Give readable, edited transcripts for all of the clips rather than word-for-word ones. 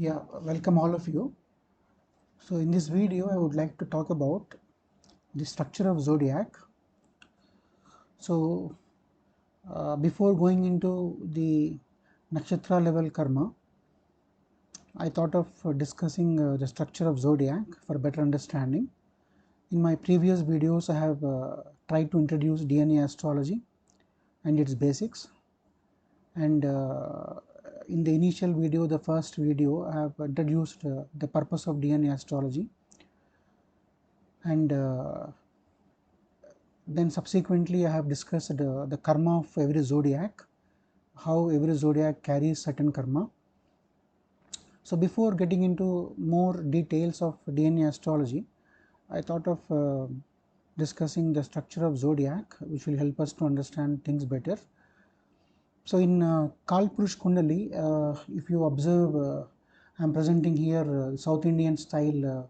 Welcome all of you. So in this video I would like to talk about the structure of zodiac. So before going into the nakshatra level karma, I thought of discussing the structure of zodiac for better understanding. In my previous videos I have tried to introduce DNA astrology and its basics, and in the initial video, the first video, I have introduced the purpose of DNA astrology, and then subsequently I have discussed the karma of every zodiac, how every zodiac carries certain karma. So before getting into more details of DNA astrology, I thought of discussing the structure of zodiac, which will help us to understand things better. So in Kalpurush Kundali, if you observe, I am presenting here South Indian style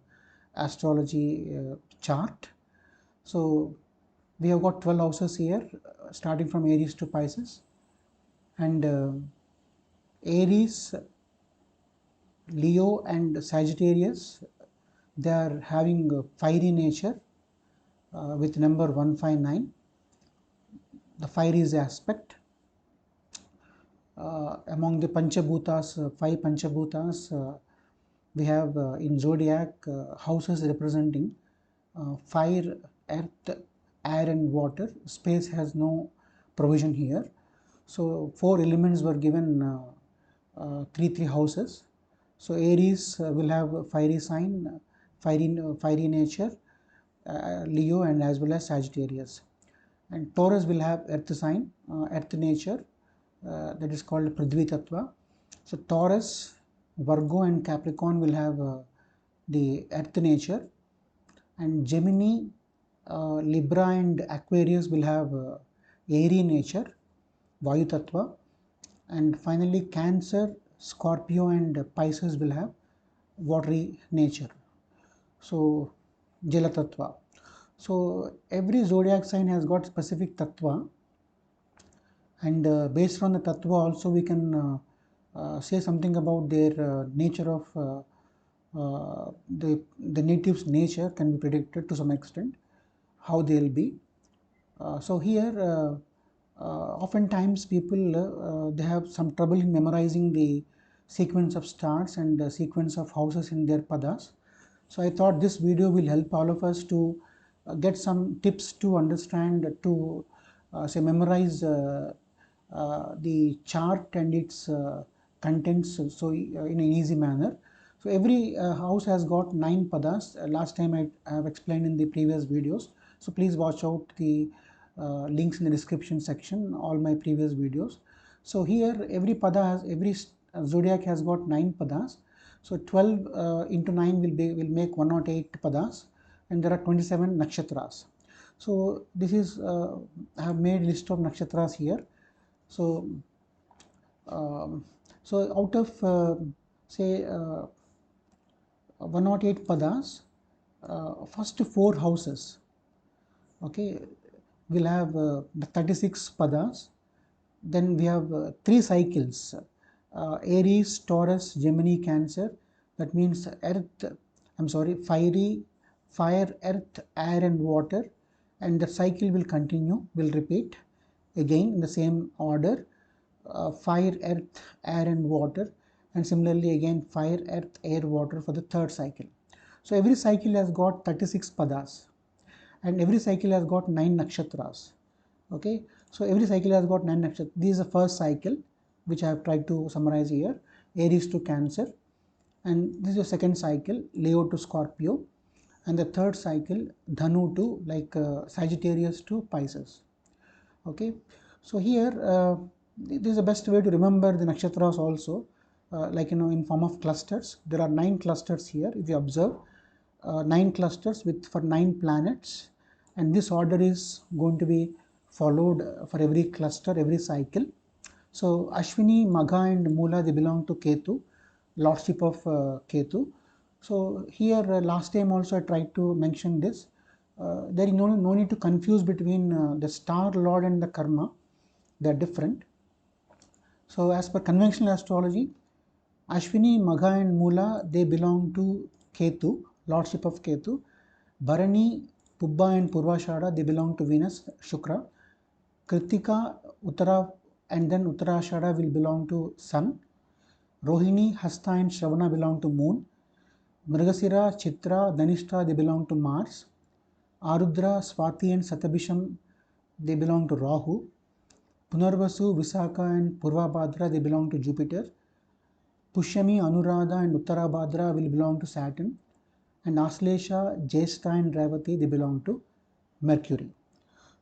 astrology chart. So we have got 12 houses here, starting from Aries to Pisces, and Aries, Leo and Sagittarius, they are having a fiery nature with number 159. The fire is the aspect. Among the Panchabhutas, 5 Panchabhutas, we have in zodiac houses representing fire, earth, air and water. Space has no provision here. So 4 elements were given, 3 houses. So Aries will have a fiery sign, fiery nature, Leo and as well as Sagittarius. And Taurus will have earth sign, earth nature, that is called Prithvi Tattva. So Taurus, Virgo and Capricorn will have the earth nature, and Gemini, Libra and Aquarius will have airy nature, Vayu Tattva, and finally Cancer, Scorpio and Pisces will have watery nature, so Jala Tattva. So every zodiac sign has got specific Tattva, and based on the Tattva also we can say something about their nature of the native's nature can be predicted to some extent, how they will be. So here oftentimes people they have some trouble in memorizing the sequence of stars and the sequence of houses in their padas. So I thought this video will help all of us to get some tips to understand, to say memorize the chart and its contents, so in an easy manner. So every house has got 9 padas. Last time I have explained in the previous videos. So please watch out the links in the description section, all my previous videos. So here every pada has, every zodiac has got 9 padas. So 12 into 9 will make 108 padas, and there are 27 nakshatras. So this is I have made list of nakshatras here. So so out of say 108 padas, first 4 houses, okay, will have 36 padas. Then we have 3 cycles, Aries, Taurus, Gemini, Cancer. That means fire, earth, air and water, and the cycle will continue, will repeat again in the same order, fire, earth, air and water, and similarly again fire, earth, air, water for the 3rd cycle. So every cycle has got 36 padas, and every cycle has got 9 nakshatras. Okay, so every cycle has got 9 nakshatras. This is the first cycle which I have tried to summarize here, Aries to Cancer, and this is the second cycle, Leo to Scorpio, and the 3rd cycle, Dhanu to Sagittarius to Pisces. Okay, so here this is the best way to remember the nakshatras also, in form of clusters. There are 9 clusters here. If you observe, 9 clusters for 9 planets, and this order is going to be followed for every cluster, every cycle. So Ashwini, Magha and Mula, they belong to Ketu, lordship of Ketu. So here last time also I tried to mention this. There is no need to confuse between the star lord and the karma. They are different. So as per conventional astrology, Ashwini, Magha and Mula, they belong to Ketu, lordship of Ketu. Bharani, Pubba and Purvashada, they belong to Venus, Shukra. Kritika, Uttara and then Uttarashada will belong to Sun. Rohini, Hasta and Shravana belong to Moon. Mrigasira, Chitra, Dhanishta, they belong to Mars. Arudra, Swati and Satabhisham, they belong to Rahu. Punarvasu, Visakha and Purvabhadra, they belong to Jupiter. Pushyami, Anuradha and Uttarabhadra will belong to Saturn. And Aslesha, Jyestha and Revati, they belong to Mercury.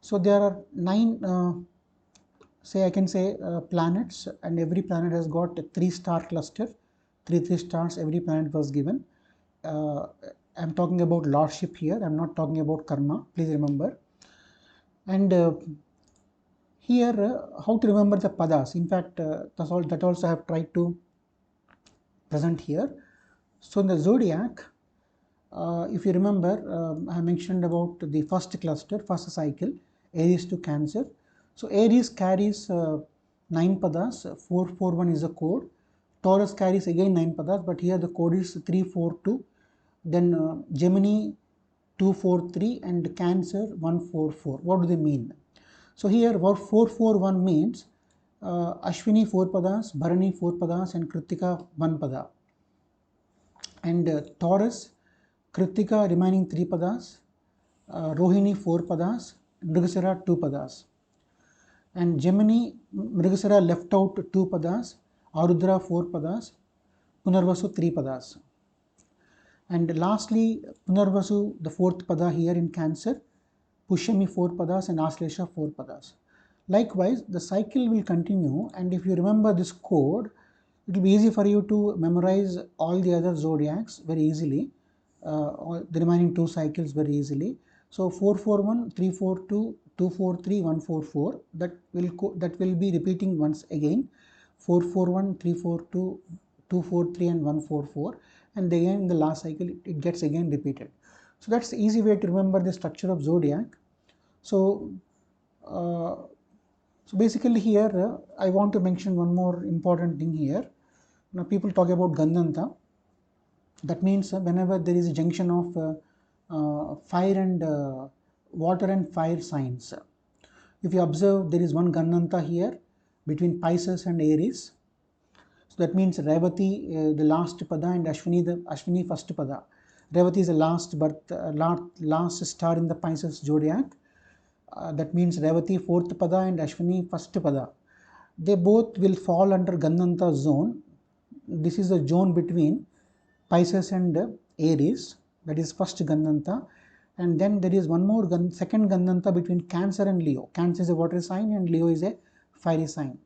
So there are 9 I can say planets, and every planet has got a 3-star cluster. 3 stars every planet was given. I'm talking about lordship here. I'm not talking about karma. Please remember. And here, how to remember the padas. In fact, that also I have tried to present here. So in the zodiac, if you remember, I mentioned about the first cluster, first cycle, Aries to Cancer. So Aries carries 9 padas, 441 is the code. Taurus carries again 9 padas, but here the code is 342. Then Gemini 243 and Cancer 144. What do they mean? So here what 441 means Ashwini 4 padas, Bharani 4 padas and Kritika 1 pada. And Taurus, Kritika remaining 3 padas, Rohini 4 padas, Mrigasira 2 padas. And Gemini, Mrigasira left out 2 padas, Arudra 4 padas, Punarvasu 3 padas. And lastly, Punarvasu, the 4th pada here in Cancer, Pushyami 4 padas and Aslesha 4 padas. Likewise, the cycle will continue, and if you remember this code, it will be easy for you to memorize all the other zodiacs very easily, all the remaining 2 cycles very easily. So 441, 342, 243, 144, that will be repeating once again, 441, 342, 243 and 144, and again in the last cycle it gets again repeated. So that's the easy way to remember the structure of zodiac. So basically here I want to mention one more important thing here. Now people talk about Gandanta. That means whenever there is a junction of fire and water and fire signs. If you observe, there is one Gandanta here between Pisces and Aries. So that means Revati, the last pada, and Ashwini first pada. Revati is the last star in the Pisces zodiac. That means Revati 4th pada and Ashwini first pada. They both will fall under Gandanta zone. This is the zone between Pisces and Aries. That is first Gandanta. And then there is one more second Gandanta between Cancer and Leo. Cancer is a water sign and Leo is a fiery sign.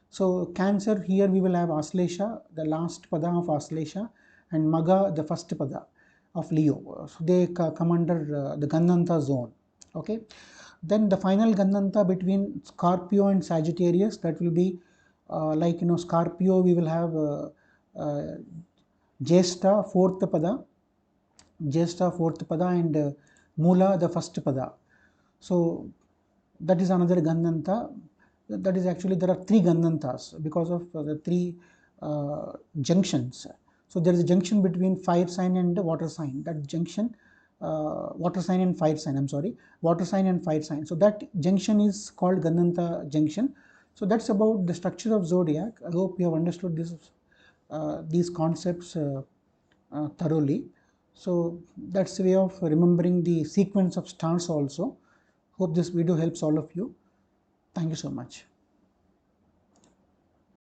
So Cancer, here we will have Aslesha, the last pada of Aslesha, and Magha, the first pada of Leo. So they come under the Gandanta zone. Okay. Then the final Gandanta between Scorpio and Sagittarius, that will be Scorpio, we will have Jyestha 4th pada, and Mula the first pada. So that is another Gandanta. That is actually, there are 3 Gandantas because of the 3 junctions. So there is a junction between fire sign and water sign. That junction, water sign and fire sign, I'm sorry, water sign and fire sign. So that junction is called Gandanta junction. So that's about the structure of zodiac. I hope you have understood these concepts thoroughly. So that's the way of remembering the sequence of stars also. Hope this video helps all of you. Thank you so much.